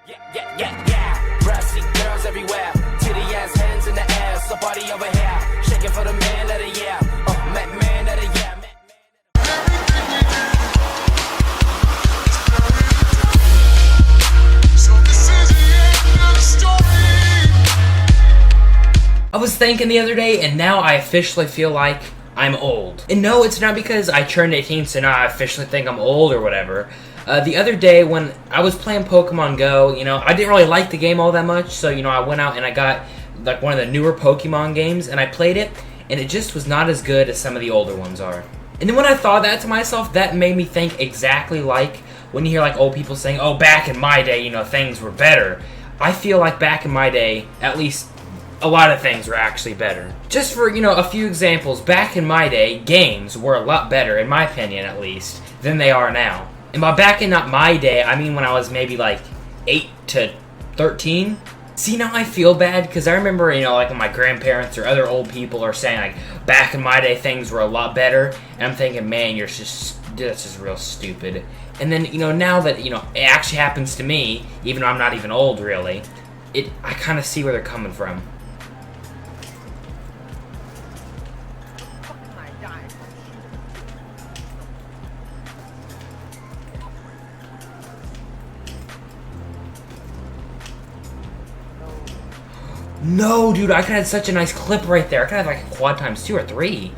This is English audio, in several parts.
Yeah. Brassy girls everywhere. Titty ass hands in the air. Somebody over here. Shaking for the man of the year. Man of the year. I was thinking the other day, and now I officially feel like I'm old. And no, it's not because I turned 18, so now I officially think I'm old or whatever. The other day when I was playing Pokemon Go, I didn't really like the game all that much, so, I went out and I got, like, one of the newer Pokemon games, and I played it, and it just was not as good as some of the older ones are. And then when I thought that to myself, that made me think exactly like when you hear, like, old people saying, oh, back in my day, things were better. I feel like back in my day, at least a lot of things were actually better. Just for, a few examples, back in my day, games were a lot better, in my opinion at least, than they are now. And by back in not my day, I mean when I was maybe like 8 to 13. See, now I feel bad, because I remember, like when my grandparents or other old people are saying, like, back in my day things were a lot better, and I'm thinking, man, that's just real stupid. And then, now that, it actually happens to me, even though I'm not even old, really, I kind of see where they're coming from. No, dude, I could have such a nice clip right there. I could have like a quad times 2 or 3.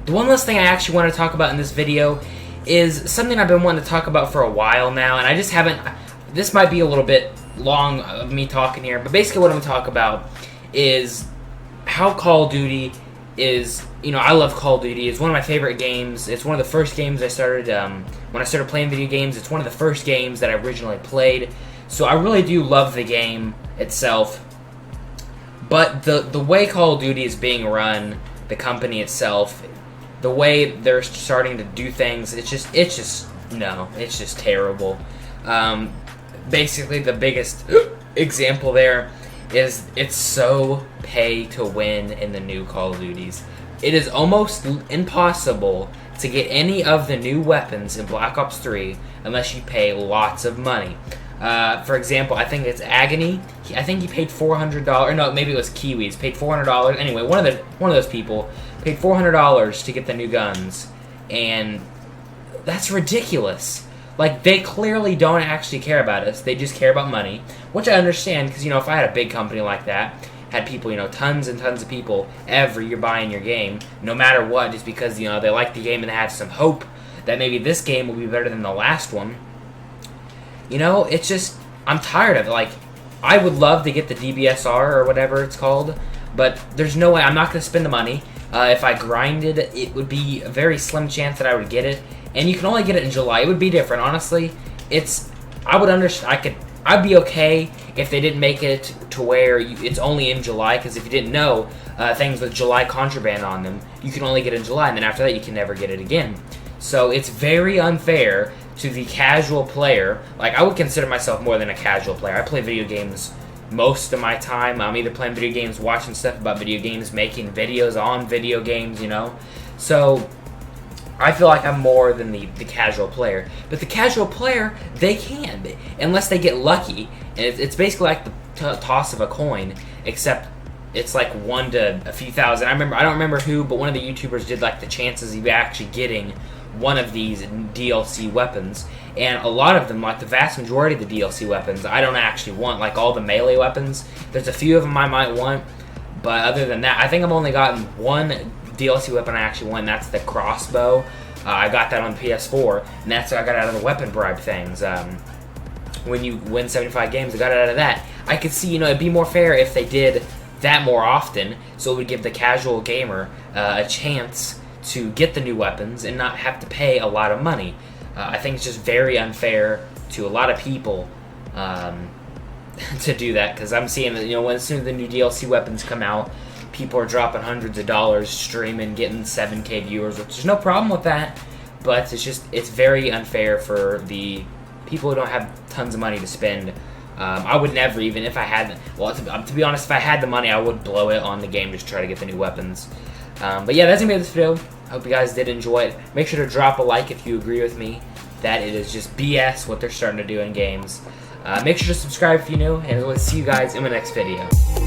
The one last thing I actually want to talk about in this video is something I've been wanting to talk about for a while now, and I just haven't. This might be a little bit long of me talking here, but basically what I'm going to talk about is how Call of Duty is, I love Call of Duty. It's one of my favorite games. It's one of the first games I started, when I started playing video games. It's one of the first games that I originally played. So I really do love the game itself. But the way Call of Duty is being run, the company itself, the way they're starting to do things, it's just terrible. Basically, the biggest example there is it's so pay to win in the new Call of Duties. It is almost impossible to get any of the new weapons in Black Ops 3 unless you pay lots of money. For example, I think it's Agony. I think he paid $400. No, maybe it was Kiwis. Paid $400. Anyway, one of those people paid $400 to get the new guns, and that's ridiculous. Like, they clearly don't actually care about us. They just care about money, which I understand, because, if I had a big company like that, had people, tons and tons of people every year buying your game, no matter what, just because, they like the game and they have some hope that maybe this game will be better than the last one. It's just, I'm tired of it. Like, I would love to get the DBSR or whatever it's called, but there's no way. I'm not going to spend the money. If I grinded, it would be a very slim chance that I would get it. And you can only get it in July. It would be different, honestly. I would understand. I'd be okay if they didn't make it to where it's only in July, because if you didn't know, things with July contraband on them, you can only get it in July, and then after that you can never get it again. So it's very unfair to the casual player. Like, I would consider myself more than a casual player. I play video games most of my time. I'm either playing video games, watching stuff about video games, making videos on video games, So I feel like I'm more than the casual player. But the casual player, they can, unless they get lucky. And it's basically like the toss of a coin, except it's like 1 to a few thousand. I don't remember who, but one of the YouTubers did like the chances of you actually getting one of these DLC weapons, and a lot of them, like the vast majority of the DLC weapons, I don't actually want. Like all the melee weapons, there's a few of them I might want, but other than that, I think I've only gotten one DLC weapon I actually want, and that's the crossbow. I got that on PS4, and that's what I got out of the weapon bribe things. When you win 75 games, I got it out of that. I could see, it'd be more fair if they did that more often, so it would give the casual gamer a chance to get the new weapons and not have to pay a lot of money. I think it's just very unfair to a lot of people to do that, because I'm seeing that, when as soon as the new DLC weapons come out, people are dropping hundreds of dollars streaming, getting 7K viewers, which there's no problem with that, but it's very unfair for the people who don't have tons of money to spend. I would never, even if I had, to be honest, if I had the money, I would blow it on the game just to try to get the new weapons. But yeah, that's going to be this video. I hope you guys did enjoy it. Make sure to drop a like if you agree with me that it is just BS what they're starting to do in games. Make sure to subscribe if you're new, and we'll see you guys in my next video.